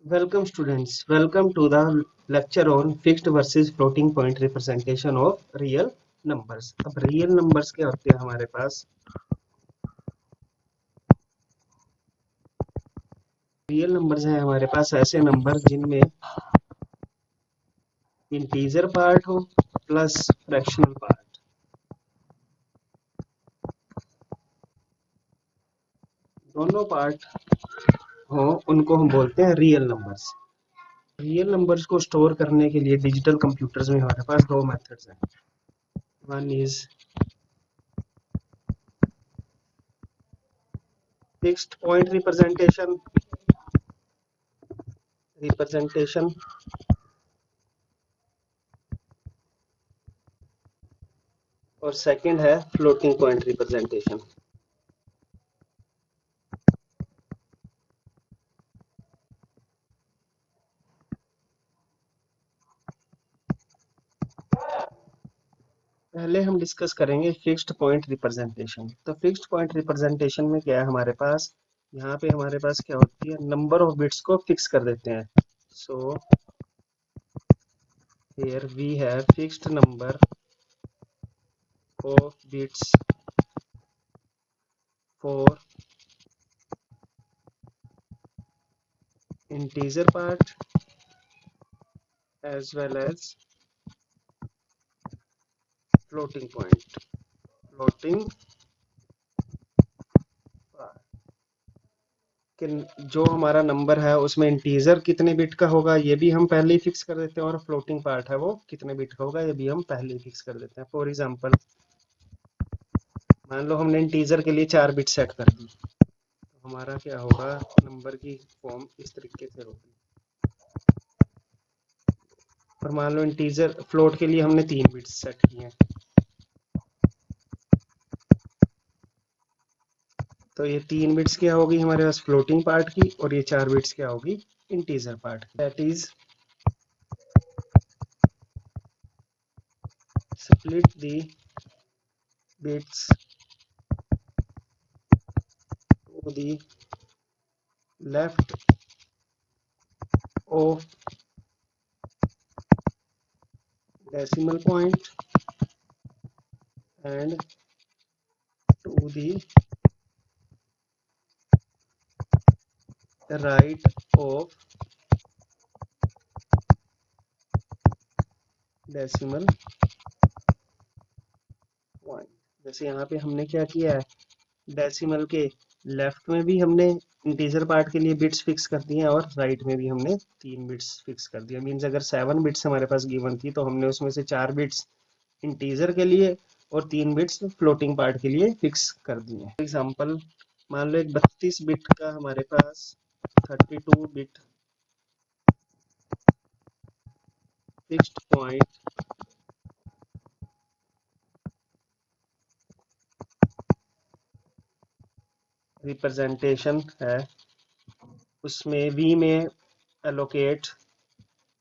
Welcome students, welcome to the lecture on fixed versus floating point representation of real numbers। अब real numbers क्या होते हैं हमारे पास? Real numbers हैं हमारे पास ऐसे नंबर जिनमें इंटीजर पार्ट हो प्लस फ्रैक्शनल पार्ट, दोनों पार्ट हो, उनको हम बोलते हैं रियल नंबर्स। रियल नंबर्स को स्टोर करने के लिए डिजिटल कंप्यूटर्स में हमारे पास दो मेथड्स हैं। One is fixed point representation और सेकंड है फ्लोटिंग पॉइंट रिप्रेजेंटेशन। पहले हम डिस्कस करेंगे फिक्स्ड पॉइंट रिप्रेजेंटेशन। तो फिक्स्ड पॉइंट रिप्रेजेंटेशन में क्या है हमारे पास? यहाँ पे हमारे पास क्या होती है, नंबर ऑफ बिट्स को फिक्स कर देते हैं। So here we have fixed number of bits for integer part as well as floating point, floating part। कि जो हमारा नंबर है उसमें इंटीजर कितने बिट का होगा ये भी हम पहले ही फिक्स कर देते हैं, और फ्लोटिंग पार्ट है वो कितने बिट का होगा ये भी हम पहले ही फिक्स कर देते हैं। फॉर एग्जांपल, मान लो हमने इंटीजर के लिए 4 बिट सेट कर दी, तो हमारा क्या होगा, नंबर की फॉर्म इस तरीके से होगी। और मान लो इंटीजर फ्लोट के लिए हमने 3 बिट्स सेट किए हैं, तो ये 3 बिट्स क्या होगी हमारे पास फ्लोटिंग पार्ट की, और ये 4 बिट्स क्या होगी इंटीजर पार्ट की। That is split the bits to the left of decimal point and to the right of decimal point। जैसे यहाँ पे हमने क्या किया है, डेसिमल के लेफ्ट में भी हमने इंटीजर पार्ट के लिए बिट्स फिक्स कर दिए हैं, और राइट में भी हमने 3 बिट्स फिक्स कर दिया। मीन्स अगर 7 बिट्स हमारे पास गिवन थी तो हमने उसमें से 4 बिट्स इंटीजर के लिए और 3 बिट्स फ्लोटिंग पार्ट के लिए फिक्स कर दिए। फॉर एग्जांपल, मान लो एक 32 बिट का हमारे पास 32 बिट फिक्स्ड पॉइंट रिप्रेजेंटेशन है। उसमें V में allocate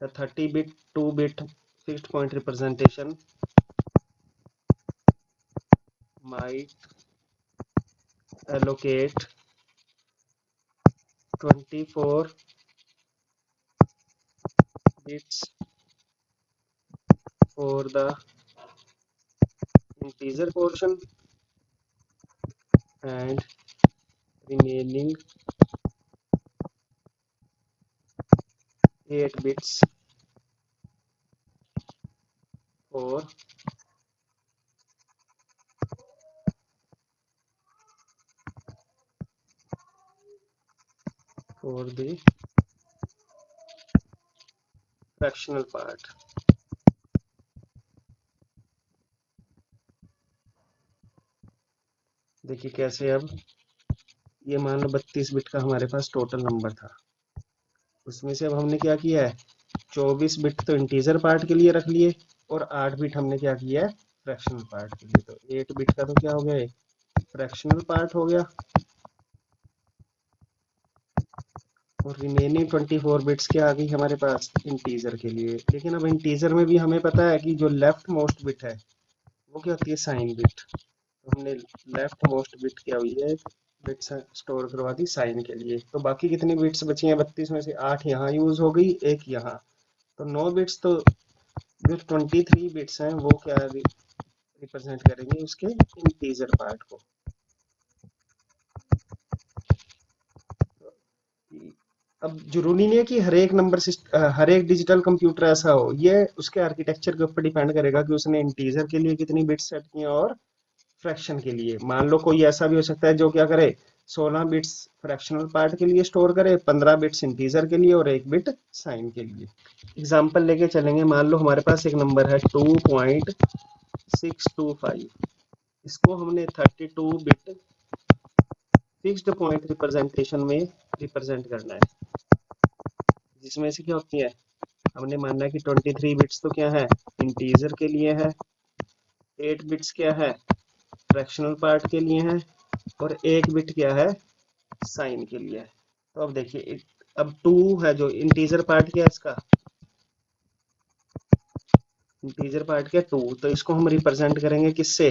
the 30 bit 2 bit fixed point representation might allocate 24 bits for the integer portion and remaining 8 bits for the fractional part। देखिए कैसे, अब ये मान लो 32 बिट का हमारे पास टोटल नंबर था, उसमें से अब हमने क्या किया है, 24 बिट तो इंटीजर पार्ट के लिए रख लिए, और 8 बिट हमने क्या किया है फ्रैक्शनल पार्ट के लिए। तो 8 बिट का तो क्या हो गया, फ्रैक्शनल पार्ट हो गया, और रिमेनिंग 24 बिट्स क्या आ गई हमारे पास इंटीजर के लिए। लेकिन अब इंटीजर में भी हमें पता है कि जो लेफ्ट मोस्ट बिट है वो क्या होती है, साइन बिट। तो हमने लेफ्ट मोस्ट बिट क्या हुई है बिट्स स्टोर करवा दी साइन के लिए। तो बाकी कितनी बिट्स बची हैं? 32 में से 8 यहाँ यूज हो गई, एक यहाँ, तो 9 बिट्स। तो जो 23 बिट्स हैं वो क्या रिप्रेजेंट करेंगे उसके इंटीजर पार्ट को। अब जरूरी नहीं है कि हर एक नंबर सिस्टम, हर एक डिजिटल कंप्यूटर ऐसा हो, ये उसके आर्किटेक्चर के ऊपर डिपेंड करेगा कि उसने इंटीजर के लिए कितनी बिट्स सेट की हैं और फ्रैक्शन के लिए। मान लो कोई ऐसा भी हो सकता है जो क्या करे, 16 बिट्स फ्रैक्शनल पार्ट के लिए स्टोर करे, 15 बिट्स इंटीजर के लिए और 1 बिट साइन के लिए। एग्जाम्पल लेके चलेंगे, मान लो हमारे पास एक नंबर है 2.625, इसको हमने 32 बिट फिक्स्ड पॉइंट रिप्रेजेंटेशन में रिप्रेजेंट करना है, जिसमें से क्या होती है, हमने मानना है कि 23 बिट्स तो क्या है, इंटीजर के लिए है, 8 बिट्स क्या है, फ्रैक्शनल पार्ट के लिए है, और 1 बिट क्या है, साइन के लिए है। तो अब देखिए, अब 2 है जो इंटीजर पार्ट क्या है इसका, इंटीजर पार्ट क्या 2, तो इसको हम रिप्रेजेंट करेंगे किससे,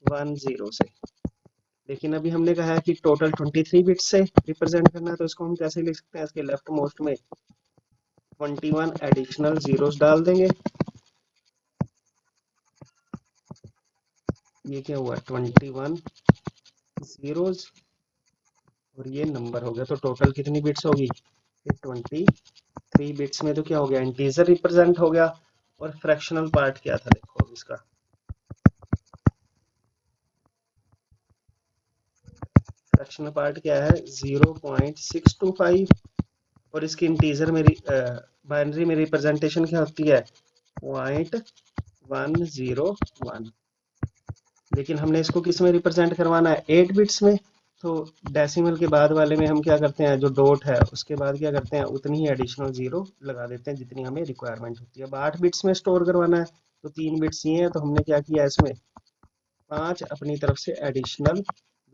10 से। लेकिन अभी हमने कहा है कि टोटल 23 बिट्स से रिप्रेजेंट करना है, तो इसको हम कैसे लिख सकते हैं, इसके लेफ्ट मोस्ट में 21 एडिशनल जीरोस डाल देंगे। ये क्या हुआ, 21 जीरोस, और ये नंबर हो गया। तो टोटल कितनी बिट्स होगी, 23 बिट्स में तो क्या हो गया, इंटीजर रिप्रेजेंट हो गया। और फ्रैक्शनल पार्ट क्या था, देखो अब इसका फ्रैक्शनल पार्ट क्या है, 0.625, और इसकी इंटीजर में बाइनरी में रिप्रेजेंटेशन क्या होती है, 0.101। लेकिन हमने इसको किस में रिप्रेजेंट करवाना है, 8 बिट्स में। तो डेसिमल के बाद वाले में हम क्या करते हैं, जो डॉट है उसके बाद क्या करते हैं, उतनी ही एडिशनल जीरो लगा देते हैं जितनी हमें रिक्वायरमेंट होती है। अब 8 बिट्स में स्टोर करवाना है, तो 3 बिट्स ये हैं, तो हमने क्या किया इसमें 5 अपनी तरफ से एडिशनल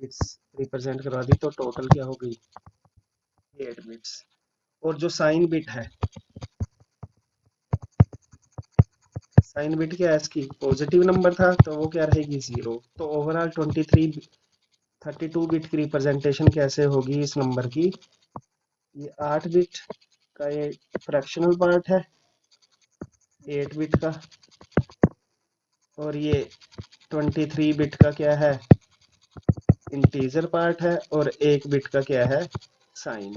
बिट्स रिप्रेजेंट करवा दी, तो टोटल क्या हो गई, 8 बिट्स। और जो साइन बिट है, साइन बिट क्या है इसकी, पॉजिटिव नंबर था, तो वो क्या रहेगी, 0। तो ओवरऑल 32 बिट की रिप्रेजेंटेशन कैसे होगी इस नंबर की, ये 8 बिट का ये फ्रैक्शनल पार्ट है, 8 बिट का, और ये 23 बिट का क्या है, इंटीजर पार्ट है, और 1 बिट का क्या है, साइन।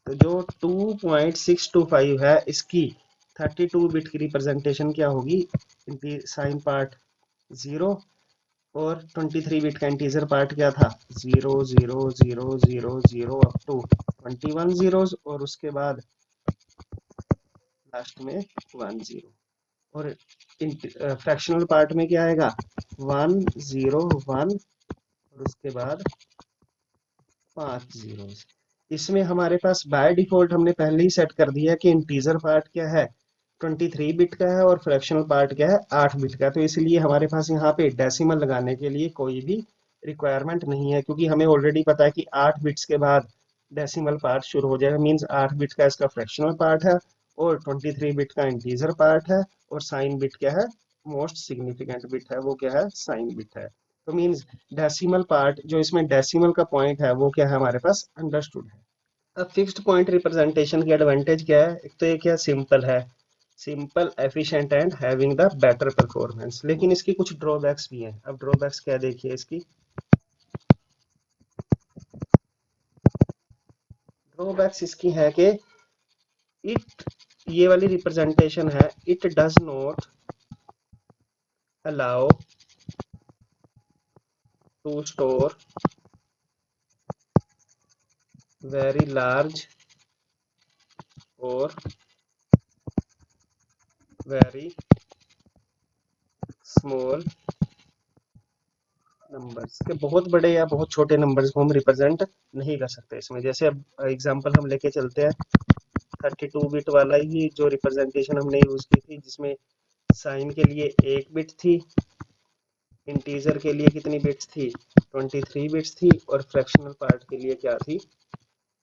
तो जो 2.625 है, इसकी 32 बिट की रिप्रेजेंटेशन क्या होगी, साइन पार्ट 0, और 23 बिट का इंटीजर पार्ट क्या था, 0 0 0 0 0 अप टू 21 जीरोस, और उसके बाद लास्ट में 10। और फ्रैक्शनल पार्ट में क्या आएगा, 101, और उसके बाद 5 जीरो। इसमें हमारे पास बाय डिफॉल्ट हमने पहले ही सेट कर दिया है कि इंटीजर पार्ट क्या है, 23 बिट का है, और फ्रैक्शनल पार्ट क्या है, 8 बिट का। तो इसलिए हमारे पास यहाँ पे डेसिमल लगाने के लिए कोई भी रिक्वायरमेंट नहीं है, क्योंकि हमें ऑलरेडी पता है कि 8 बिट्स के बाद डेसिमल पार्ट शुरू हो जाएगा। मींस 8 बिट का इसका फ्रैक्शनल पार्ट है, और 23 बिट का इंटीजर पार्ट है, और साइन बिट क्या है, मोस्ट सिग्निफिकेंट बिट है, वो क्या है, साइन बिट है। तो मींस डेसिमल पार्ट, जो इसमें डेसिमल का पॉइंट है, वो क्या है हमारे पास अंडरस्टूड है। अब फिक्स्ड पॉइंट रिप्रेजेंटेशन की एडवांटेज क्या है, एक तो ये क्या सिंपल है, simple efficient and having the better performance. लेकिन इसकी कुछ ड्रॉबैक्स भी हैं। अब ड्रॉबैक्स क्या देखिए इसकी, ड्रॉबैक्स इसकी है कि इट, ये वाली रिप्रेजेंटेशन है, it does not allow to store very large और वेरी स्मॉल नंबर्स के, बहुत बड़े या बहुत छोटे नंबर्स को हम रिप्रेजेंट नहीं कर सकते इसमें। जैसे अब एग्जांपल हम लेके चलते हैं, 32 बिट वाला ही जो रिप्रेजेंटेशन हमने यूज की थी, जिसमें साइन के लिए 1 बिट थी, इंटीजर के लिए कितनी बिट्स थी, 23 बिट्स थी, और फ्रैक्शनल पार्ट के लिए क्या थी,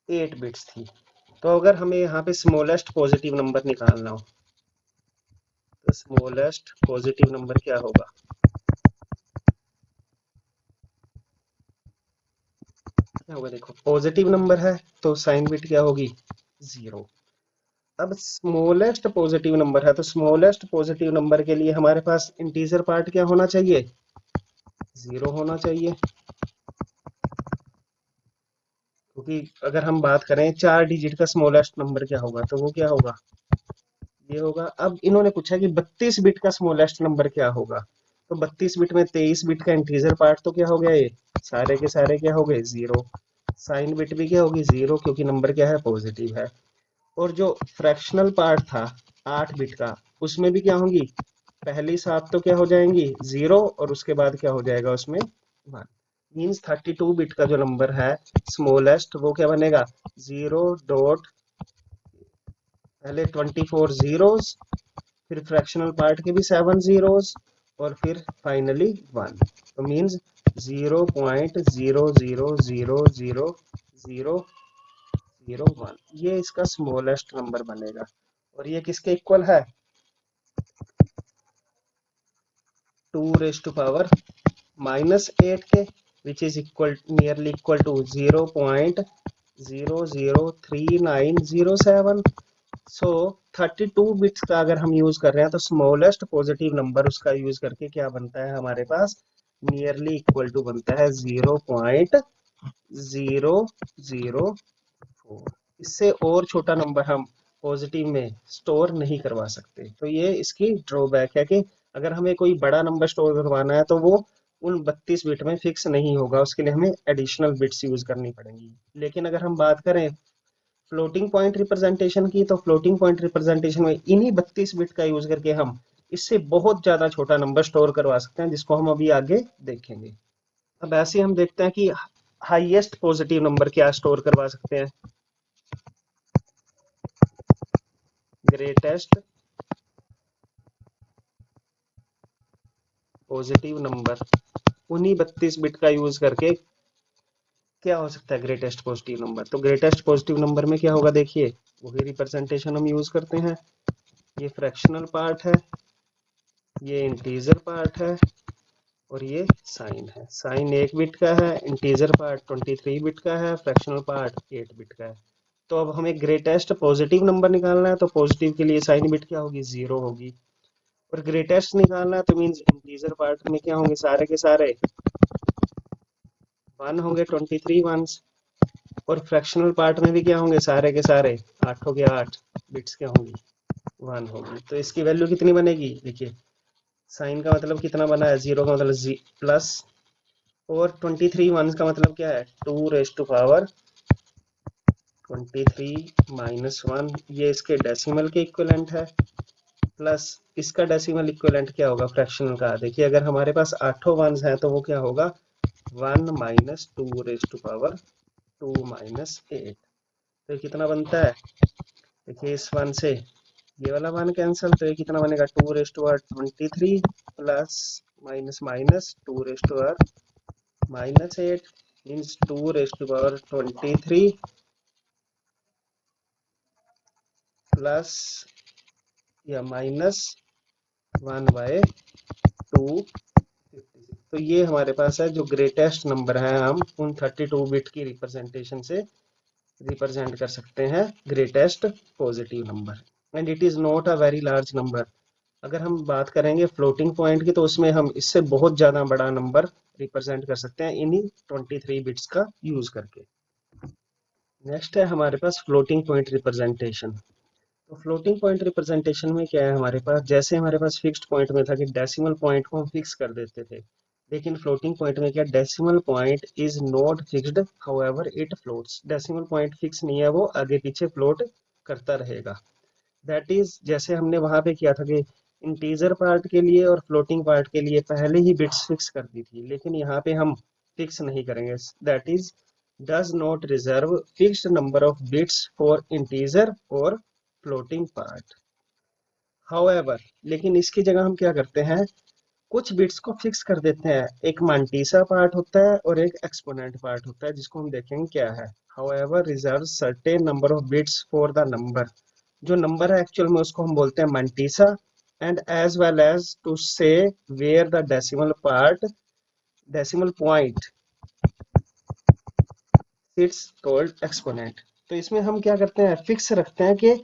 8 बिट्स थी। तो अगर हमें यहाँ पे स्मॉलेस्ट पॉजिटिव नंबर निकालना हो, तो स्मॉलेस्ट पॉजिटिव नंबर क्या होगा, क्या होगा, देखो पॉजिटिव नंबर है तो साइन बिट क्या होगी, 0। अब स्मॉलेस्ट पॉजिटिव नंबर है तो स्मॉलेस्ट पॉजिटिव नंबर के लिए हमारे पास इंटीजर पार्ट क्या होना चाहिए, 0 होना चाहिए। क्योंकि अगर हम बात करें 4 डिजिट का स्मॉलेस्ट नंबर क्या होगा, तो वो क्या होगा, ये होगा। अब इन्होंने पूछा कि 32 बिट का स्मॉलेस्ट नंबर क्या होगा, तो 32 बिट में 23 बिट का इंटीजर पार्ट तो क्या हो गया, ये सारे के सारे क्या हो गए, 0। साइन बिट भी क्या होगी, 0, क्योंकि नंबर क्या है, पॉजिटिव है। और जो फ्रैक्शनल पार्ट था 8 बिट का, उसमें भी क्या होंगी, पहली 7 तो क्या हो जाएंगी, 0, और उसके बाद क्या हो जाएगा उसमें 1। मीन्स 32 बिट का जो नंबर है स्मॉलेस्ट, वो क्या बनेगा, 0 डॉट, पहले 24 जीरोस, फिर फ्रैक्शनल पार्ट के भी 7 जीरोस, और फिर फाइनली 1। तो मीन्स 0.00000001, ये इसका स्मॉलेस्ट नंबर बनेगा। और ये किसके इक्वल है, 2⁻⁻8 के, which is equal, nearly equal to 0.003907। So 32 bits का अगर हम यूज कर रहे हैं तो स्मॉलेस्ट पॉजिटिव नंबर उसका यूज करके क्या बनता है हमारे पास, नियरली इक्वल टू बनता है 0.004। इससे और छोटा नंबर हम पॉजिटिव में स्टोर नहीं करवा सकते। तो ये इसकी ड्रॉबैक है कि अगर हमें कोई बड़ा नंबर स्टोर करवाना है तो वो उन 32 बिट में फिक्स नहीं होगा, उसके लिए हमें एडिशनल बिट्स यूज करनी पड़ेंगी। लेकिन अगर हम बात करें फ्लोटिंग पॉइंट रिप्रेजेंटेशन की, तो फ्लोटिंग पॉइंट रिप्रेजेंटेशन में इन्हीं 32 बिट का यूज करके हम इससे बहुत ज्यादा छोटा नंबर स्टोर करवा सकते हैं, जिसको हम अभी आगे देखेंगे। अब ऐसे हम देखते हैं कि हाईएस्ट पॉजिटिव नंबर क्या स्टोर करवा सकते हैं, ग्रेटेस्ट पॉजिटिव नंबर, उन्हीं 32 बिट का यूज करके क्या हो सकता है, ग्रेटेस्ट पॉजिटिव नंबर। तो ग्रेटेस्ट पॉजिटिव नंबर में क्या होगा, देखिए वही रिप्रेजेंटेशन हम यूज करते हैं। ये फ्रैक्शनल पार्ट है, ये इंटीजर पार्ट है, और ये साइन है। साइन 1 बिट का है, इंटीजर पार्ट 23 बिट का है, फ्रैक्शनल पार्ट 8 बिट का है। तो अब हमें ग्रेटेस्ट पॉजिटिव नंबर निकालना है, तो पॉजिटिव के लिए साइन बिट क्या होगी, 0 होगी। और ग्रेटेस्ट निकालना है तो मीन्स इंटीजर पार्ट में क्या होंगे, सारे के सारे 1 होंगे, 23 वंस। और फ्रैक्शनल पार्ट में भी क्या होंगे, सारे के सारे 8 हो गया, 8 बिट्स क्या होंगी, 1 होगी। तो इसकी वैल्यू कितनी बनेगी, देखिए साइन का मतलब कितना बना है, 0 का मतलब प्लस, और 23 वंस का मतलब क्या है, 2⁻23 - 1, ये इसके डेसिमल के इक्विवेलेंट है। प्लस इसका डेसिमल इक्विवेलेंट क्या होगा, फ्रैक्शनल का। देखिए अगर हमारे पास 8 वंस हैं तो वो क्या होगा, 1 - 2⁻2 - 8। तो ये कितना बनता है, देखिए इस वन से ये वाला वन कैंसिल, तो ये कितना बनेगा, 2⁻23 plus minus minus 2⁻−8 means 2⁻23 plus या -1/256। तो ये हमारे पास है जो ग्रेटेस्ट नंबर है, हम उन 32 बिट की रिप्रेजेंटेशन से रिप्रेजेंट कर सकते हैं greatest positive number. And it is not a very large number. अगर हम बात करेंगे फ्लोटिंग पॉइंट की, तो उसमें हम इससे बहुत ज्यादा बड़ा नंबर रिप्रेजेंट कर सकते हैं इन्हीं 23 बिट्स का यूज करके। नेक्स्ट है हमारे पास फ्लोटिंग पॉइंट रिप्रेजेंटेशन। तो फ्लोटिंग पॉइंट रिप्रेजेंटेशन में क्या है हमारे पास, जैसे हमारे पास फिक्स्ड पॉइंट में था कि डेसिमल पॉइंट को हम फिक्स कर देते थे, लेकिन फ्लोटिंग पॉइंट में क्या, decimal point is not fixed, however it floats. Decimal point fix नहीं है, वो आगे पीछे फ्लोट करता रहेगा। दैट इज, जैसे हमने वहां पे किया था कि इंटीजर पार्ट के लिए और फ्लोटिंग पार्ट के लिए पहले ही बिट्स फिक्स कर दी थी, लेकिन यहाँ पे हम फिक्स नहीं करेंगे। That is does not reserve fixed number of bits for integer और फ्लोटिंग पार्ट। हाउएवर, लेकिन इसकी जगह हम क्या करते हैं, कुछ बिट्स को फिक्स कर देते हैं। एक मांटीसा पार्ट होता है और एक एक्सपोनेंट पार्ट होता है, जिसको हम देखेंगे क्या है। However reserve certain number of bits for the number. जो नंबर है एक्चुअल में उसको हम बोलते हैं mantissa, and as well as to say where the decimal part, decimal point it's called exponent. तो इसमें हम क्या करते हैं, फिक्स रखते हैं कि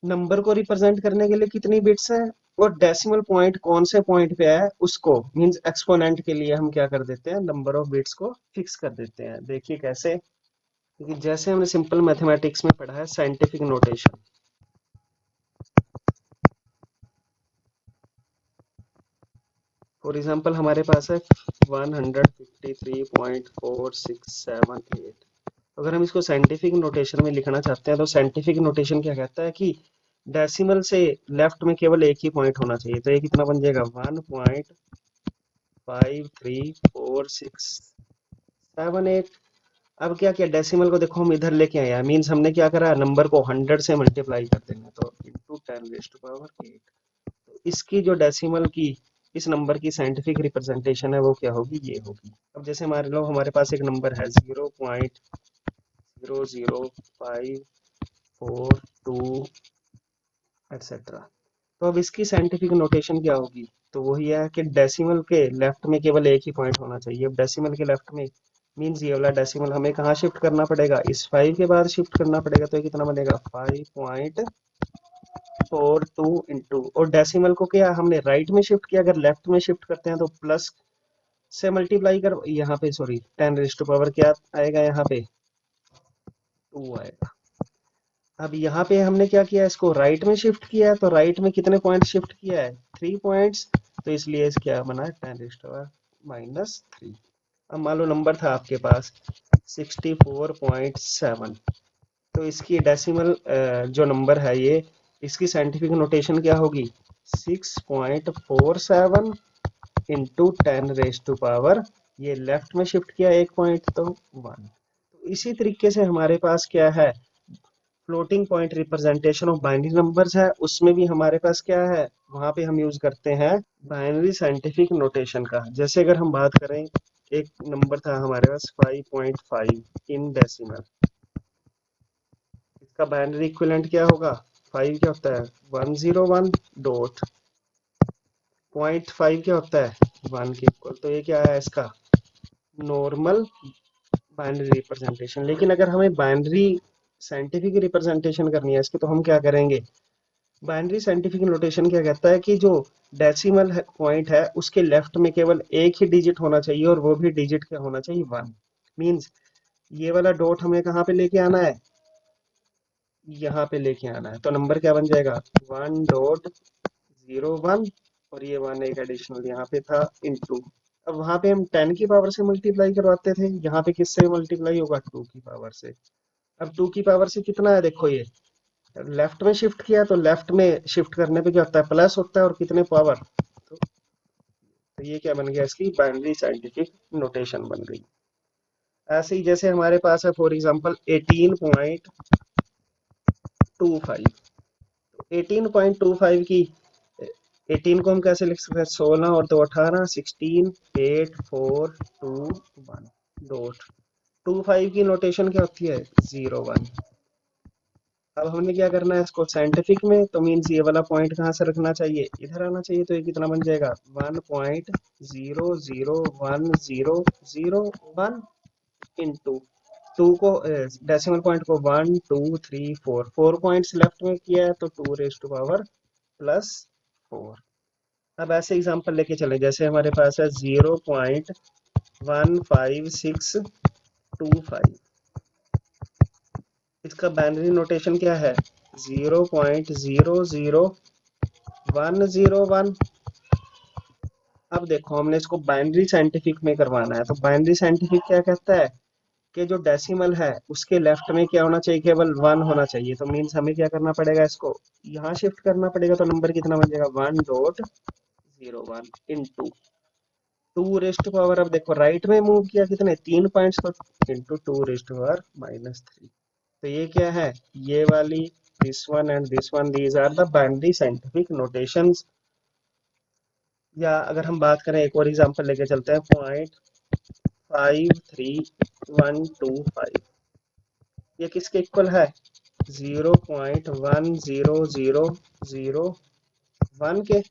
नंबर को रिप्रेजेंट करने के लिए कितनी बिट्स है, और डेसिमल पॉइंट कौन से पॉइंट पे है उसको, मींस एक्सपोनेंट के लिए हम क्या कर देते हैं, नंबर ऑफ बिट्स को फिक्स कर देते हैं। देखिए कैसे, क्योंकि जैसे हमने सिंपल मैथमेटिक्स में पढ़ा है साइंटिफिक नोटेशन। फॉर एग्जांपल हमारे पास है 153.4678। अगर हम इसको साइंटिफिक नोटेशन में लिखना चाहते हैं तो साइंटिफिक नोटेशन क्या कहता है कि डेसिमल से लेफ्ट में केवल एक ही पॉइंट होना चाहिए। तो ये कितना बन जाएगा, 1.53467। अब क्या किया, डेसिमल को देखो हम इधर लेके आए, मींस हमने क्या करा, नंबर को 100 से मल्टीप्लाई कर देंगे, तो इंटू 10⁸8। तो इसकी जो डेसिमल की, इस नंबर की साइंटिफिक रिप्रेजेंटेशन है वो क्या होगी, ये होगी। अब जैसे मान लो हमारे पास एक नंबर है 0.00542 एटसेट्रा। तो अब इसकी साइंटिफिक नोटेशन क्या होगी, तो वही है कि डेसिमल के लेफ्ट में केवल एक ही पॉइंट होना चाहिए। अब डेसिमल के लेफ्ट में मींस ये वाला डेसिमल हमें कहाँ शिफ्ट करना पड़ेगा, इस 5 के बाद शिफ्ट करना पड़ेगा। तो ये कितना बनेगा, 5.42 इंटू, और डेसिमल को क्या हमने राइट में शिफ्ट किया, अगर लेफ्ट में शिफ्ट करते हैं तो प्लस से मल्टीप्लाई कर, यहाँ पे सॉरी 10⁻⁴ क्या आएगा, यहाँ पे 2 आएगा। अब यहाँ पे हमने क्या किया, इसको राइट में शिफ्ट किया है, तो राइट में कितने पॉइंट शिफ्ट किया है, 3 पॉइंट्स। तो इसलिए इस क्या बना है, 10⁻³ अब मान लो नंबर था आपके पास 64.7। तो इसकी डेसिमल जो नंबर है ये, इसकी साइंटिफिक नोटेशन क्या होगी, 6.47 इंटू 10⁻⁴, ये लेफ्ट में शिफ्ट किया एक पॉइंट तो 1। तो इसी तरीके से हमारे पास क्या है, floating point representation of binary numbers है, उसमें भी हमारे पास क्या है, वहां पे हम यूज करते हैं बाइनरी साइंटिफिक नोटेशन का। जैसे अगर हम बात करें, एक नंबर था हमारे पास 5.5 इन डेसिमल, इसका बाइनरी इक्विवेलेंट क्या होगा, 5 क्या होता है, 101 डॉट, 0.5 क्या होता है, 1 के इक्वल। तो ये क्या है इसका नॉर्मल बाइनरी रिप्रेजेंटेशन। लेकिन अगर हमें बाइनरी साइंटिफिक रिप्रेजेंटेशन करनी है इसकी, तो हम क्या करेंगे, बाइनरी साइंटिफिक नोटेशन क्या कहता है कि जो डेसिमल पॉइंट है उसके लेफ्ट में केवल एक ही डिजिट होना चाहिए, और वो भी डिजिट क्या होना चाहिए, 1। मींस ये वाला डॉट हमें कहाँ पे लेके आना है, यहाँ पे लेके आना है। तो नंबर क्या बन जाएगा, 1.01, और ये 1 एक एडिशनल यहाँ पे था इंटू। अब वहां पे हम 10 की पावर से मल्टीप्लाई करवाते थे, यहाँ पे किससे मल्टीप्लाई होगा, 2 की पावर से। अब 2 की पावर से कितना है, देखो ये लेफ्ट में शिफ्ट किया, तो लेफ्ट में शिफ्ट करने पे क्या होता है, प्लस होता है, और कितने पावर। तो ये क्या बन गया, इसकी बाइनरी साइंटिफिक नोटेशन बन गई। ऐसे ही जैसे हमारे पास है फॉर एग्जांपल 18.25। 18.25 की 18 को हम कैसे लिख सकते हैं, 16 और 2 18, 16 8 4 2 1 डॉट 25 की नोटेशन क्या होती है, 01। अब हमने क्या करना है इसको साइंटिफिक में, तो मीन्स ये वाला पॉइंट कहाँ से रखना चाहिए, इधर आना चाहिए। तो ये कितना बन जाएगा, 1.00101 इंटू 2 को डेसिमल पॉइंट को 1 2 3 4 4 पॉइंट्स लेफ्ट में किया है, तो 2⁻+4। अब ऐसे एग्जांपल लेके चले, जैसे हमारे पास है 0.15625, इसका बाइनरी नोटेशन क्या है, 0.00101। अब देखो हमने इसको बाइनरी साइंटिफिक में करवाना है, तो बाइनरी साइंटिफिक क्या कहता है कि जो डेसिमल है उसके लेफ्ट में क्या होना चाहिए, केवल 1 होना चाहिए। तो मीन्स हमें क्या करना पड़ेगा, इसको यहाँ शिफ्ट करना पड़ेगा। तो नंबर कितना बन जाएगा, 1.01 इंटू 2⁻, अब देखो राइट में मूव किया, कितने 3 पॉइंट्स, तो इंटू 2⁻³ तो ये क्या है, ये वाली, this one and this one, these are the binary scientific notations. या अगर हम बात करें, एक और एग्जांपल लेके चलते हैं, 0.53125, ये किसके इक्वल है, 0.10001 के।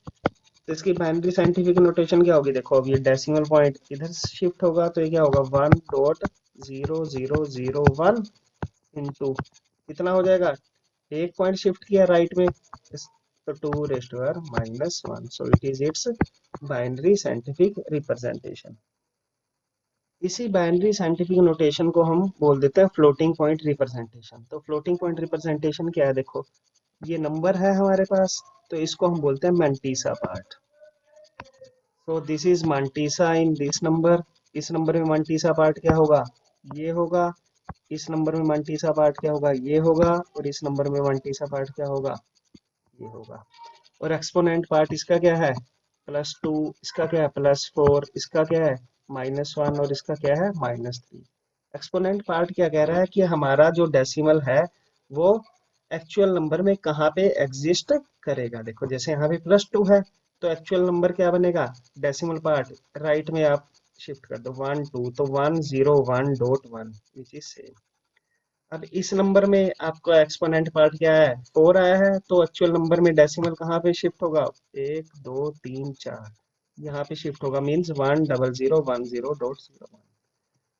तो इसकी बाइनरी साइंटिफिक नोटेशन क्या होगी, देखो अब ये डेसिमल पॉइंट इधर शिफ्ट होगा, तो ये क्या होगा, 1. 0.0001 इंटू कितना हो जाएगा, एक पॉइंट शिफ्ट किया राइट में, तो 2⁻⁻1, so it is it's binary scientific representation. इसी बाइनरी साइंटिफिक नोटेशन को हम बोल देते हैं फ्लोटिंग पॉइंट रिप्रेजेंटेशन। तो फ्लोटिंग पॉइंट रिप्रेजेंटेशन क्या है, देखो ये नंबर है हमारे पास, तो इसको हम बोलते हैं mantissa part. So this is mantissa in this number. इस नंबर में मैंटीसा पार्ट क्या होगा, ये होगा। इस नंबर में मैंटीसा पार्ट क्या होगा, ये होगा। और इस नंबर में मैंटीसा पार्ट क्या होगा, ये होगा। और एक्सपोनेंट पार्ट इसका क्या है, +2, इसका क्या है +4, इसका क्या है -1 और इसका क्या है -3। एक्सपोनेंट पार्ट क्या कह रहा है कि हमारा जो डेसिमल है वो एक्चुअल नंबर में कहाँ पे एग्जिस्ट करेगा। देखो जैसे यहाँ पे +2 है, तो एक्चुअल नंबर क्या बनेगा, डेसिमल पार्ट राइट में आप शिफ्ट कर दो 1 2, तो 101.1 विच इज सेम। अब इस नंबर में आपका एक्सपोनेंट पार्ट क्या है, 4 आया है, तो एक्चुअल नंबर में डेसिमल कहाँ पे शिफ्ट होगा, 1 2 3 4 यहाँ पे शिफ्ट होगा, मीन्स 10010.01।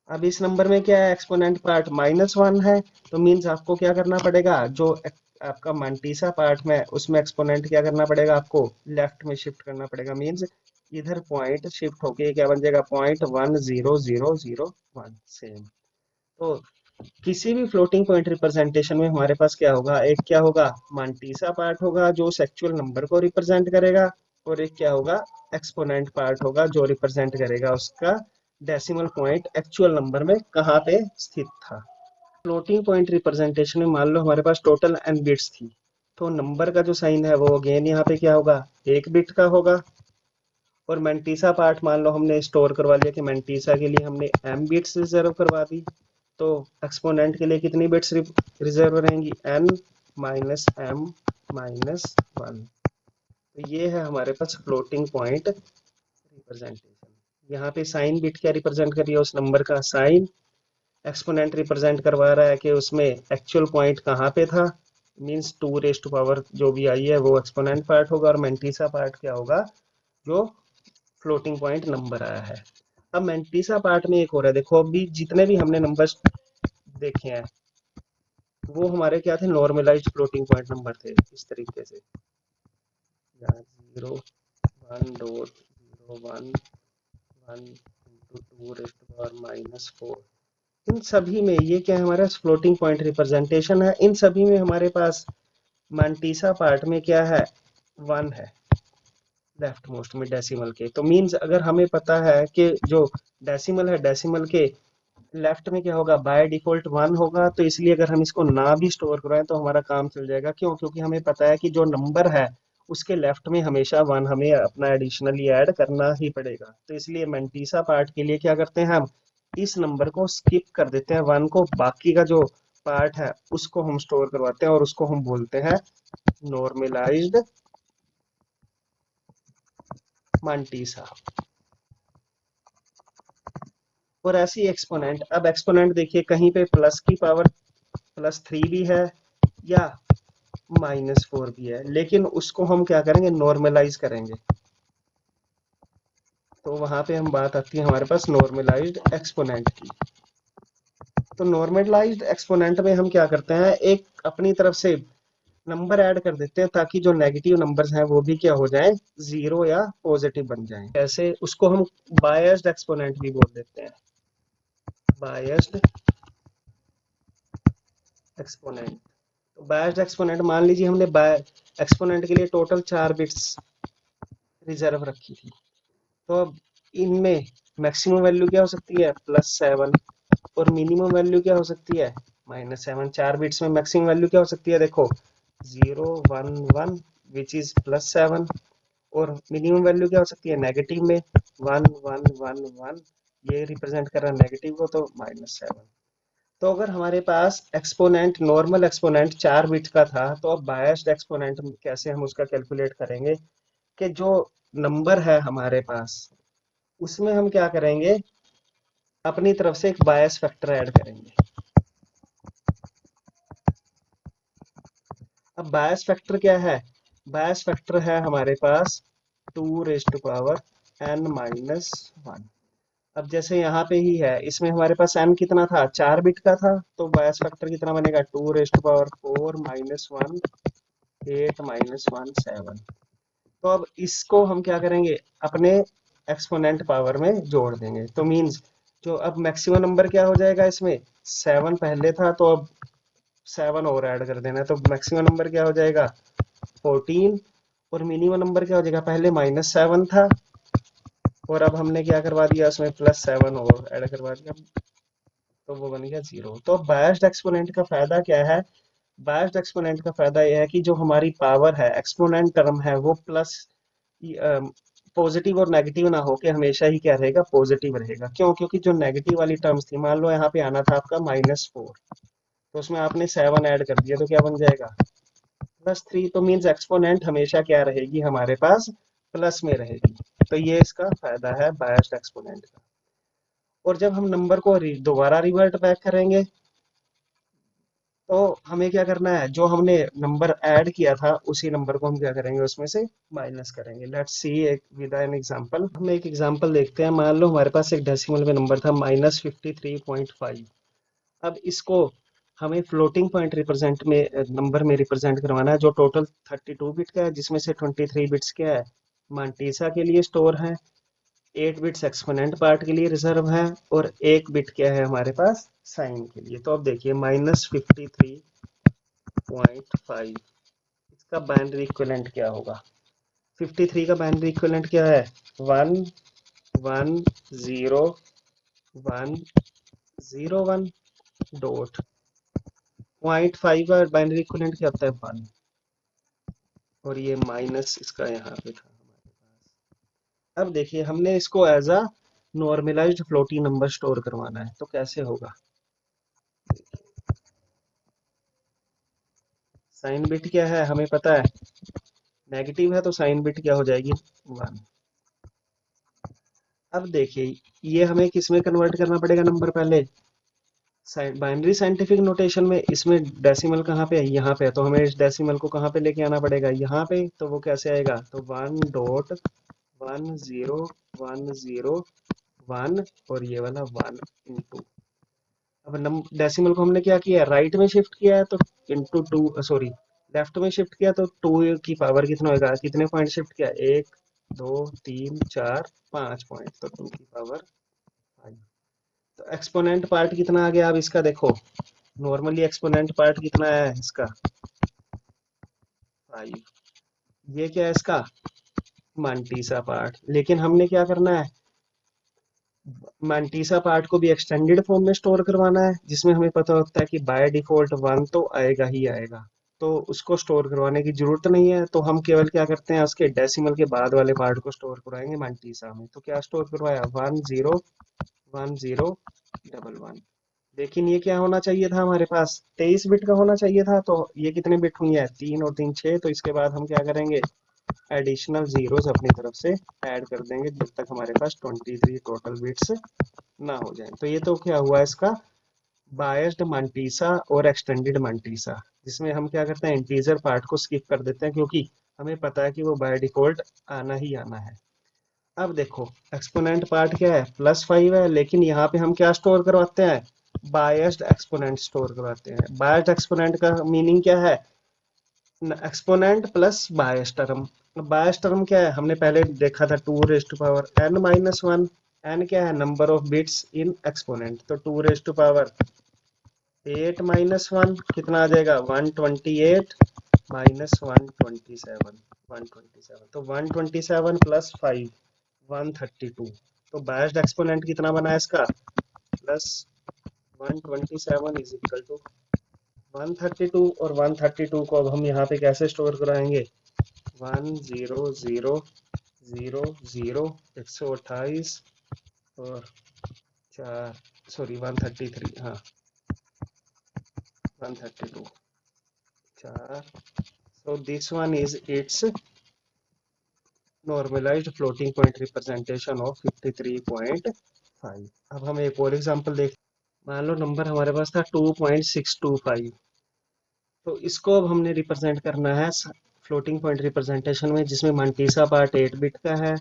अब इस नंबर में क्या है, एक्सपोनेंट पार्ट -1 है, तो मीन्स आपको क्या करना पड़ेगा, जो आपका मैंटीसा पार्ट में उसमें एक्सपोनेंट क्या करना पड़ेगा, आपको लेफ्ट में शिफ्ट करना पड़ेगा। मीन्स इधर पॉइंट शिफ्ट होके क्या बन जाएगा, .10001 सेम। तो किसी भी फ्लोटिंग पॉइंट रिप्रेजेंटेशन में हमारे पास क्या होगा, एक क्या होगा मैंटीसा पार्ट होगा जो उस एक्चुअल नंबर को रिप्रेजेंट करेगा, और एक क्या होगा एक्सपोनेंट पार्ट होगा जो रिप्रेजेंट करेगा उसका डेसिमल पॉइंट एक्चुअल नंबर में कहाँ पे स्थित था। फ्लोटिंग पॉइंट रिप्रेजेंटेशन में मान लो हमारे पास टोटल n बिट्स थी, तो नंबर का जो साइन है वो अगेन यहाँ पे क्या होगा, 1 बिट का होगा। और मैंटीसा पार्ट मान लो हमने स्टोर करवा लिया कि मैंटीसा के लिए हमने m बिट्स रिजर्व करवा दी, तो एक्सपोनेंट के लिए कितनी बिट्स रिजर्व रहेंगी, n - m-1। तो ये है हमारे पास फ्लोटिंग पॉइंट रिप्रेजेंटेशन। यहाँ पे साइन बिट क्या रिप्रेजेंट कर रही है, उस नंबर का साइन। एक्सपोनेंट रिप्रेजेंट करवा रहा है कि उसमें एक्चुअल पॉइंट कहाँ पे था, मीन्स 2 जो भी आई है वो एक्सपोनेंट पार्ट होगा, और मैंटीसा पार्ट क्या होगा, जो फ्लोटिंग पॉइंट नंबर आया है। अब मैंटीसा पार्ट में एक और है, देखो अभी जितने भी हमने नंबर्स देखे हैं वो हमारे क्या थे, नॉर्मलाइज्ड फ्लोटिंग पॉइंट नंबर थे, इस तरीके से 0 1 1.1 1 × 2⁻⁻4। इन सभी में ये क्या है, हमारा फ्लोटिंग पॉइंट रिप्रेजेंटेशन है। इन सभी में हमारे पास मैंटीसा पार्ट में क्या है, 1 है लेफ्ट मोस्ट में डेसिमल के। तो मींस अगर हमें पता है कि जो डेसिमल है, डेसिमल के लेफ्ट में क्या होगा, बाय डिफॉल्ट 1 होगा, तो इसलिए अगर हम इसको ना भी स्टोर करवाएं तो हमारा काम चल जाएगा। क्यों, क्योंकि हमें पता है कि जो नंबर है उसके लेफ्ट में हमेशा 1 हमें अपना एडिशनली ऐड करना ही पड़ेगा। तो इसलिए मैंटीसा पार्ट के लिए क्या करते हैं, हम इस नंबर को स्किप कर देते हैं 1 को, बाकी का जो पार्ट है उसको हम स्टोर करवाते हैं और उसको हम बोलते हैं नॉर्मलाइज्ड मैंटीसा। और ऐसी एक्सपोनेंट, अब एक्सपोनेंट देखिए कहीं पे प्लस की पावर +3 भी है या -4 भी है, लेकिन उसको हम क्या करेंगे, नॉर्मलाइज करेंगे। तो वहां पे हम बात आती है हमारे पास नॉर्मलाइज्ड एक्सपोनेंट की। तो नॉर्मलाइज्ड एक्सपोनेंट में हम क्या करते हैं, एक अपनी तरफ से नंबर ऐड कर देते हैं ताकि जो नेगेटिव नंबर्स हैं वो भी क्या हो जाएं, 0 या पॉजिटिव बन जाएं। ऐसे उसको हम बायस्ड एक्सपोनेंट भी बोल देते हैं, बायस्ड एक्सपोनेंट। तो बायस्ड एक्सपोनेंट मान लीजिए हमने एक्सपोनेंट के लिए टोटल 4 बिट्स रिजर्व रखी थी, तो अब इनमें मैक्सिमम वैल्यू क्या हो सकती है, +7, और मिनिमम वैल्यू क्या हो सकती है, -7। 4 बिट्स में मैक्सिमम वैल्यू क्या हो सकती है, देखो 0 1 1 विच इज +7, और मिनिमम वैल्यू क्या हो सकती है नेगेटिव में, 1 1 1 1, ये रिप्रेजेंट कर रहा है नेगेटिव को, तो -7। तो अगर हमारे पास एक्सपोनेंट, नॉर्मल एक्सपोनेंट 4 बिट का था, तो अब बायस्ड एक्सपोनेंट कैसे हम उसका कैलकुलेट करेंगे, कि जो नंबर है हमारे पास उसमें हम क्या करेंगे, अपनी तरफ से एक बायस फैक्टर ऐड करेंगे। अब बायस फैक्टर क्या है, बायस फैक्टर है हमारे पास 2⁻n - 1। अब जैसे यहाँ पे ही है, इसमें हमारे पास n कितना था, 4 बिट का था, तो बायस फैक्टर कितना बनेगा, 2⁴ 4 - 1 8 - 1 7। तो अब इसको हम क्या करेंगे, अपने एक्सपोनेंट पावर में जोड़ देंगे। तो मींस जो अब मैक्सिमम नंबर क्या हो जाएगा, इसमें 7 पहले था, तो अब 7 और ऐड कर देना है, तो मैक्सिमम नंबर क्या हो जाएगा 14। और मिनिमम नंबर क्या हो जाएगा, पहले -7 था, और अब हमने क्या करवा दिया, उसमें +7 और ऐड करवा दिया, तो वो बन गया 0। तो बायस्ड एक्सपोनेंट का फायदा क्या है, बायस्ड एक्सपोनेंट का फायदा यह है कि जो हमारी पावर है, एक्सपोनेंट टर्म है, वो प्लस पॉजिटिव और नेगेटिव ना होके हमेशा ही क्या रहेगा, पॉजिटिव रहेगा। क्यों, क्योंकि जो नेगेटिव वाली टर्म्स थी, मान लो यहाँ पे आना था आपका -4, तो उसमें आपने 7 ऐड कर दिया, तो क्या बन जाएगा +3। तो मीन्स एक्सपोनेंट हमेशा क्या रहेगी हमारे पास, प्लस में रहेगी। तो ये इसका फायदा है बायस्ड एक्सपोनेंट का। और जब हम नंबर को दोबारा रिवर्ट बैक करेंगे, तो हमें क्या करना है, जो हमने नंबर ऐड किया था उसी नंबर को हम क्या करेंगे, उसमें से माइनस करेंगे। लेट्स सी एक विद एन एग्जांपल, हम एक एग्जांपल देखते हैं। मान लो हमारे पास एक डेसिमल में नंबर था -53.5। अब इसको हमें फ्लोटिंग पॉइंट रिप्रेजेंट में नंबर में रिप्रेजेंट करवाना है, जो टोटल 32 बिट का है, जिसमें से 23 बिट्स क्या है, मांटीसा के लिए स्टोर है, 8 बिट्स एक्सपोनेंट पार्ट के लिए रिजर्व है, और 1 बिट क्या है हमारे पास साइन के लिए। तो अब देखिए -53.5, इसका बाइनरी इक्विवेलेंट क्या होगा, 53 का बाइनरी इक्विवेलेंट क्या है, 1 1 0 1 0 1 डॉट 0.5 का बाइनरी इक्विवेलेंट क्या होता है, 1। और ये माइनस इसका यहाँ पे था हमारे पास। अब देखिए हमने इसको as a normalized floating number store करवाना है, तो कैसे होगा, साइन बिट क्या है हमें पता है, नेगेटिव है, तो साइन बिट क्या हो जाएगी, 1। अब देखिए ये हमें किस में कन्वर्ट करना पड़ेगा नंबर, पहले बाइनरी साइंटिफिक नोटेशन में। इसमें डेसिमल कहाँ पे है, यहाँ पे है, तो हमें इस डेसिमल को कहाँ पे लेके आना पड़ेगा, यहाँ पे। तो वो कैसे आएगा, तो 1.101011 और ये वाला 1 अब डेसिमल को हमने क्या किया, राइट में शिफ्ट किया है, तो *2, सॉरी लेफ्ट में शिफ्ट किया, तो 2 की पावर कितना होगा, कितने पॉइंट शिफ्ट किया, 1 2 3 4 5 पॉइंट, तो 2 की पावर 5। तो एक्सपोनेंट पार्ट कितना आ गया, अब इसका देखो, नॉर्मली एक्सपोनेंट पार्ट कितना है इसका, 5। ये क्या है इसका, मांटीसा पार्ट। लेकिन हमने क्या करना है, मांटीसा पार्ट को भी एक्सटेंडेड फॉर्म में स्टोर करवाना है, जिसमें हमें पता होता है कि बाय डिफॉल्ट 1 तो आएगा ही आएगा, तो उसको स्टोर करवाने की जरूरत नहीं है। तो हम केवल क्या करते हैं, उसके डेसिमल के बाद वाले पार्ट को स्टोर करवाएंगे मांटीसा में। तो क्या स्टोर करवाया, 1 0 1 0 1 1। लेकिन ये क्या होना चाहिए था हमारे पास, 23 बिट का होना चाहिए था। तो ये कितने बिट हुई है, 3 और 3 6। तो इसके बाद हम क्या करेंगे, एडिशनल जीरोस अपनी तरफ से ऐड कर देंगे, जब तक हमारे पास 23 टोटल बिट्स ना हो जाए। तो ये तो क्या हुआ इसका बायस्ड मांटीसा और एक्सटेंडेड मांटीसा, जिसमें हम क्या करते हैं, इंटीजर पार्ट को स्किप कर देते हैं, क्योंकि हमें पता है कि वो बाय डिफॉल्ट आना ही आना है। अब देखो एक्सपोनेंट पार्ट क्या है, +5 है, लेकिन यहाँ पे हम क्या स्टोर करवाते हैं, बायस्ड एक्सपोनेंट स्टोर करवाते हैं। बायस्ड एक्सपोनेंट का मीनिंग क्या है, एक्सपोनेंट प्लस बायस टर्म। बायस टर्म क्या है, हमने पहले देखा था, 2n - 1। n क्या है, number of bits in exponent, तो 2 8 - 1 कितना आ जाएगा, 128 - 127 127। तो 127 + 5 132। तो बायस्ड एक्सपोनेंट कितना बना है इसका, +127 इज इक्वल टू 132। और 132 को अब हम यहाँ पे कैसे स्टोर कराएंगे, 1 0 0 0 128 और 4, सॉरी 133, हाँ 132 4। So this one is its normalized floating point representation of 53.5। अब हम एक और एग्जांपल देख, मान लो नंबर हमारे पास था 2.625। तो इसको अब हमने रिप्रेजेंट करना है फ्लोटिंग पॉइंट रिप्रेजेंटेशन में, जिसमें मांटीसा पार्ट 8 बिट का है,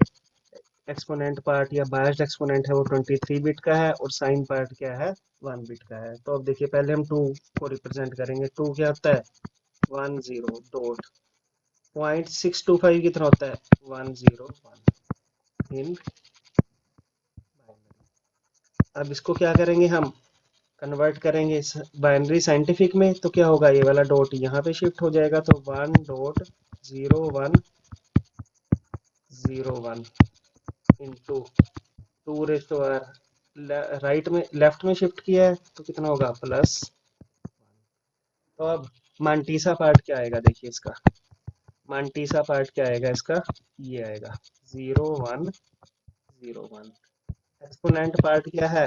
एक्सपोनेंट पार्ट या बायस्ड एक्सपोनेंट है वो 23 बिट का है और साइन पार्ट क्या है 1 बिट का है। तो अब देखिए पहले हम 2 को रिप्रेजेंट करेंगे। 2 क्या होता है 10 डॉट 0.625 कितना होता है 101 इन बाइनरी। अब इसको क्या करेंगे हम कन्वर्ट करेंगे बाइनरी साइंटिफिक में, तो क्या होगा ये वाला डॉट यहाँ पे शिफ्ट हो जाएगा, तो 1.0101 इंटू 2 राइट में लेफ्ट में शिफ्ट किया है तो कितना होगा प्लस। तो अब मांटीसा पार्ट क्या आएगा देखिए इसका, मांटीसा पार्ट क्या आएगा इसका, ये आएगा 0101। एक्सपोनेंट पार्ट क्या है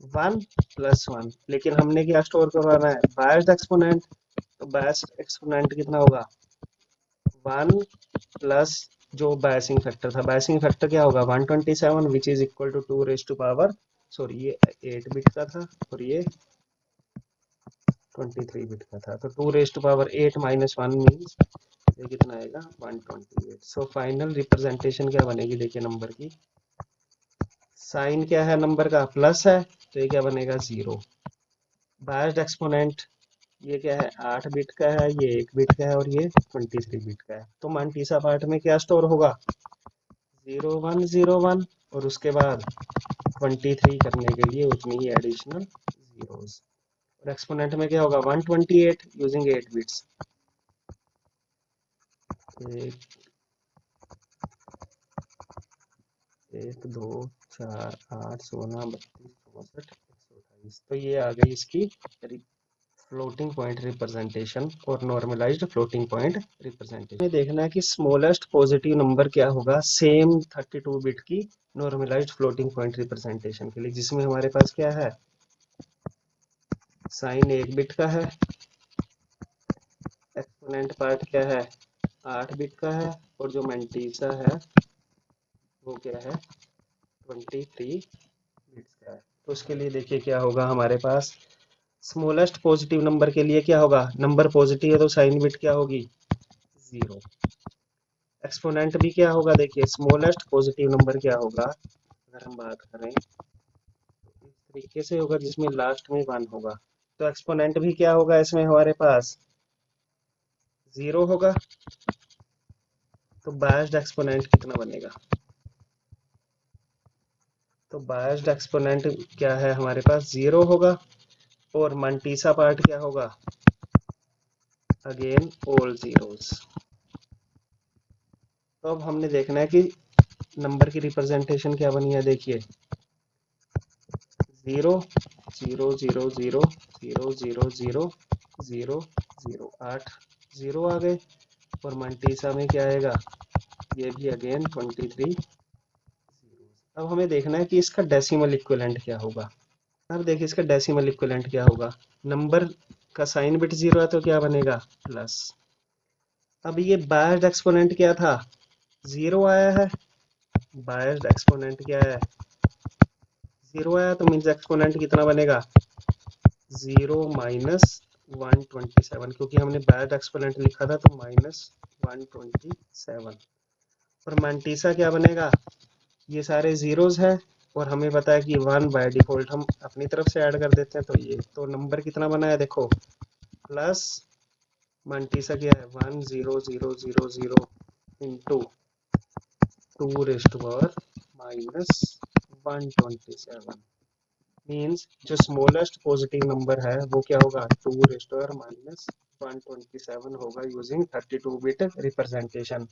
1+1, लेकिन हमने क्या स्टोर करवाना है बायस्ड एक्सपोनेंट, तो बायस्ड एक्सपोनेंट कितना होगा 1 प्लस जो बायसिंग फैक्टर था, बायसिंग फैक्टर क्या होगा 127 which is equal to 2 raise to power, sorry ये 8 बिट का था और ये 23 बिट का था, तो 2 raise to power 8 minus 1 means ये कितना आएगा 128। सो फाइनल रिप्रेजेंटेशन क्या बनेगी देखिए नंबर की, साइन क्या है नंबर का प्लस है तो ये क्या बनेगा 0। बायस्ड एक्सपोनेंट ये क्या है 8 बिट का है, ये 1 बिट का है और ये 23 बिट का है। तो मांटीसा पार्ट में क्या स्टोर होगा 0101 और उसके बाद 23 करने के लिए उतनी ही एडिशनल जीरोस, और एक्सपोनेंट में क्या होगा 128 यूजिंग 8 बिट्स। 1 2 4 8 16 32 64 128, तो ये आ गई इसकी फ्लोटिंग पॉइंट रिप्रेजेंटेशन और नॉर्मलाइज्ड फ्लोटिंग पॉइंट रिप्रेजेंटेशन में देखना है कि स्मॉलेस्ट पॉजिटिव नंबर क्या होगा सेम 32 बिट की नॉर्मलाइज्ड फ्लोटिंग पॉइंट रिप्रेजेंटेशन के लिए, जिसमें हमारे पास क्या है साइन 1 बिट का है, एक्सपोनेंट पार्ट क्या है 8 बिट का है और जो मैंटीसा है वो क्या है 23 बिट्स का है। तो उसके लिए देखिए क्या होगा हमारे पास स्मॉलेस्ट पॉजिटिव नंबर के लिए क्या होगा, नंबर पॉजिटिव है तो साइन बिट क्या होगी 0। एक्सपोनेंट भी क्या होगा देखिए स्मॉलेस्ट पॉजिटिव नंबर क्या होगा अगर हम बात करें तो इस तरीके से होगा जिसमें लास्ट में 1 होगा, तो एक्सपोनेंट भी क्या होगा इसमें हमारे पास 0 होगा। तो बायस्ड एक्सपोनेंट कितना बनेगा, तो बायस्ड एक्सपोनेंट क्या है हमारे पास 0 होगा और मांटीसा पार्ट क्या होगा अगेन ऑल जीरोस। तो अब हमने देखना है कि नंबर की रिप्रेजेंटेशन क्या बनी है देखिए 0 0 0 0 0 0 0 0 0 8 0 आ गए और मांटीसा में क्या आएगा ये भी अगेन 23 जीरो। अब हमें देखना है कि इसका डेसिमल इक्विवेलेंट क्या होगा। अब देखिए इसका डेसिमल इक्विवेलेंट क्या होगा, नंबर का साइन बिट 0 है तो क्या बनेगा प्लस। अब ये बायस्ड एक्सपोनेंट क्या था 0 आया है, बायस्ड एक्सपोनेंट क्या है 0 आया तो मीन्स एक्सपोनेंट कितना बनेगा 0 माइनस 127, क्योंकि हमने बायस्ड एक्सपोनेंट लिखा था तो माइनस 127। और मांटीसा क्या बनेगा, ये सारे जीरोस है और हमें पता है कि 1 बाय डिफॉल्ट हम अपनी तरफ से ऐड कर देते हैं, तो ये तो नंबर कितना बना है देखो प्लस मांटीसा क्या है 10000 into 2 raise to power minus 127 means जो स्मॉलेस्ट पॉजिटिव नंबर है वो क्या होगा 2 रेज टू पावर माइनस 127 होगा यूजिंग 32 बिट रिप्रेजेंटेशन।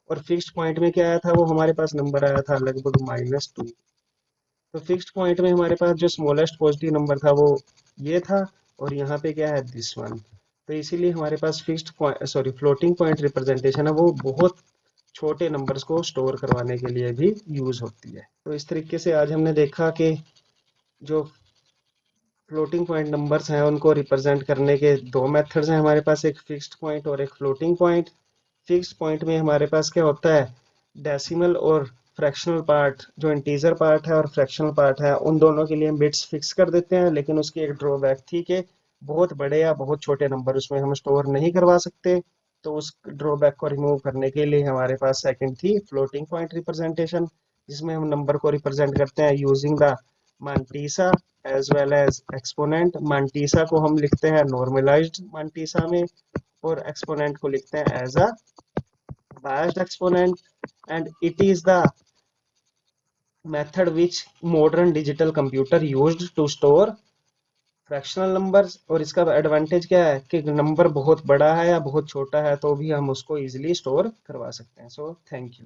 और फिक्स्ड पॉइंट में क्या आया था वो हमारे पास नंबर आया था लगभग -2। तो फिक्स्ड पॉइंट में हमारे पास जो स्मॉलेस्ट पॉजिटिव नंबर था वो ये था और यहाँ पे क्या है दिस वन, तो इसीलिए हमारे पास fixed point sorry floating point representation है वो बहुत छोटे नंबर्स को स्टोर करवाने के लिए भी यूज होती है। तो इस तरीके से आज हमने देखा कि जो फ्लोटिंग पॉइंट नंबर्स हैं उनको रिप्रेजेंट करने के दो मेथड्स हैं हमारे पास, एक फिक्स्ड पॉइंट और एक फ्लोटिंग पॉइंट। फिक्स्ड पॉइंट में हमारे पास क्या होता है डेसिमल और फ्रैक्शनल पार्ट, जो इंटीजर पार्ट है और फ्रैक्शनल पार्ट है उन दोनों के लिए हम बिट्स फिक्स कर देते हैं, लेकिन उसकी एक ड्रॉबैक थी कि बहुत बड़े या बहुत छोटे नंबर उसमें हम स्टोर नहीं करवा सकते। तो उस ड्रॉबैक को रिमूव करने के लिए हमारे पास सेकंड थी फ्लोटिंग पॉइंट रिप्रेजेंटेशन, जिसमें हम नंबर को रिप्रेजेंट करते हैं using the mantissa as well as exponent. Mantissa को हम लिखते हैं नॉर्मलाइज्ड मांटीसा में, और एक्सपोनेंट को लिखते हैं as a biased exponent, and it is the method which modern digital computer used to store fractional numbers. और इसका एडवांटेज क्या है कि नंबर बहुत बड़ा है या बहुत छोटा है तो भी हम उसको इजीली स्टोर करवा सकते हैं। So thank you.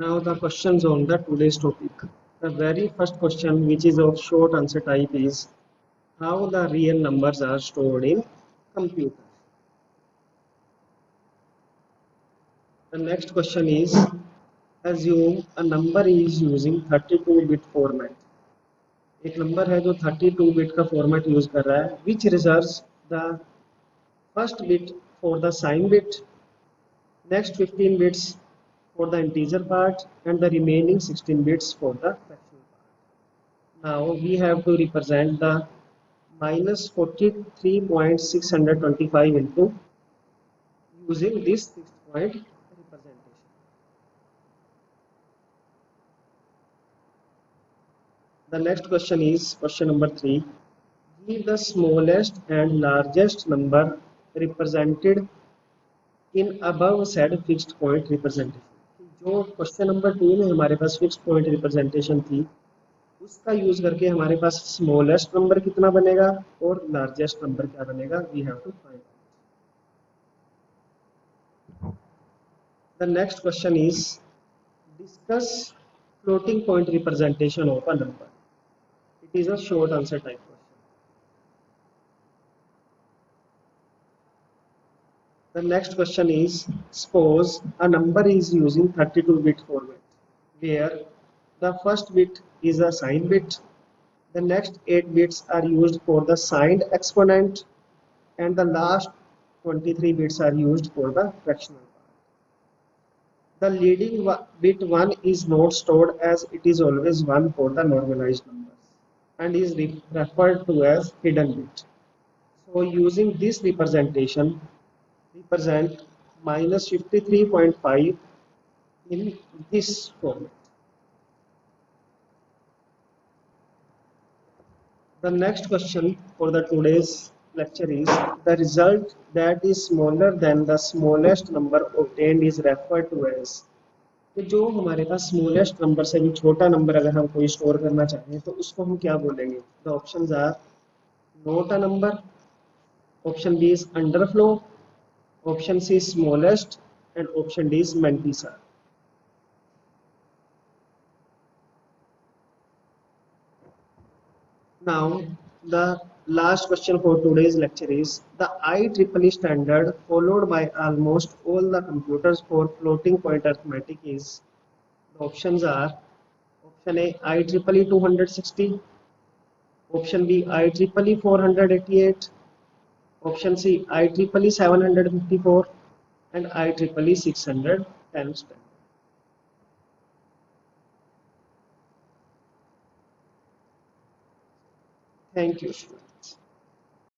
Now the questions on the today's topic. The very first question which is of short answer type is how the real numbers are stored in computer. The next question is assume a number is using 32-bit format. एक number है जो 32 bit का format use कर रहा है, which reserves the first bit for the sign bit, next 15 bits for the integer part and the remaining 16 bits for the fractional part. Now we have to represent the minus 43.625 into using this 6-point representation. The next question is question number 3. Give the smallest and largest number represented in above said fixed point representation. जो question number 2 में हमारे पास fixed point representation थी, उसका use करके हमारे पास smallest number कितना बनेगा और लार्जेस्ट नंबर क्या बनेगा, we have to find. The next question is discuss floating point representation of a number. It is a short answer type question. The next question is, suppose a number is using 32-bit format, where the first bit is a sign bit, the next 8 bits are used for the signed exponent, and the last 23 bits are used for the fractional part. The leading bit 1 is not stored as it is always 1 for the normalized numbers and is referred to as hidden bit. So using this representation, represent minus 53.5 in this format. The next question for the today's lecture is the result that is smaller than the smallest number obtained is referred to as। तो जो हमारे पास smallest number से भी छोटा number अगर हम कोई store करना चाहें तो उसको हम क्या बोलेंगे। The options are not a number, option B is underflow, option C is smallest, and option D is mantissa. Now the last question for today's lecture is the IEEE standard followed by almost all the computers for floating point arithmetic is। The options are option A IEEE 260, option B IEEE 488, option C IEEE 754, and IEEE 610 standard. Thank you, students.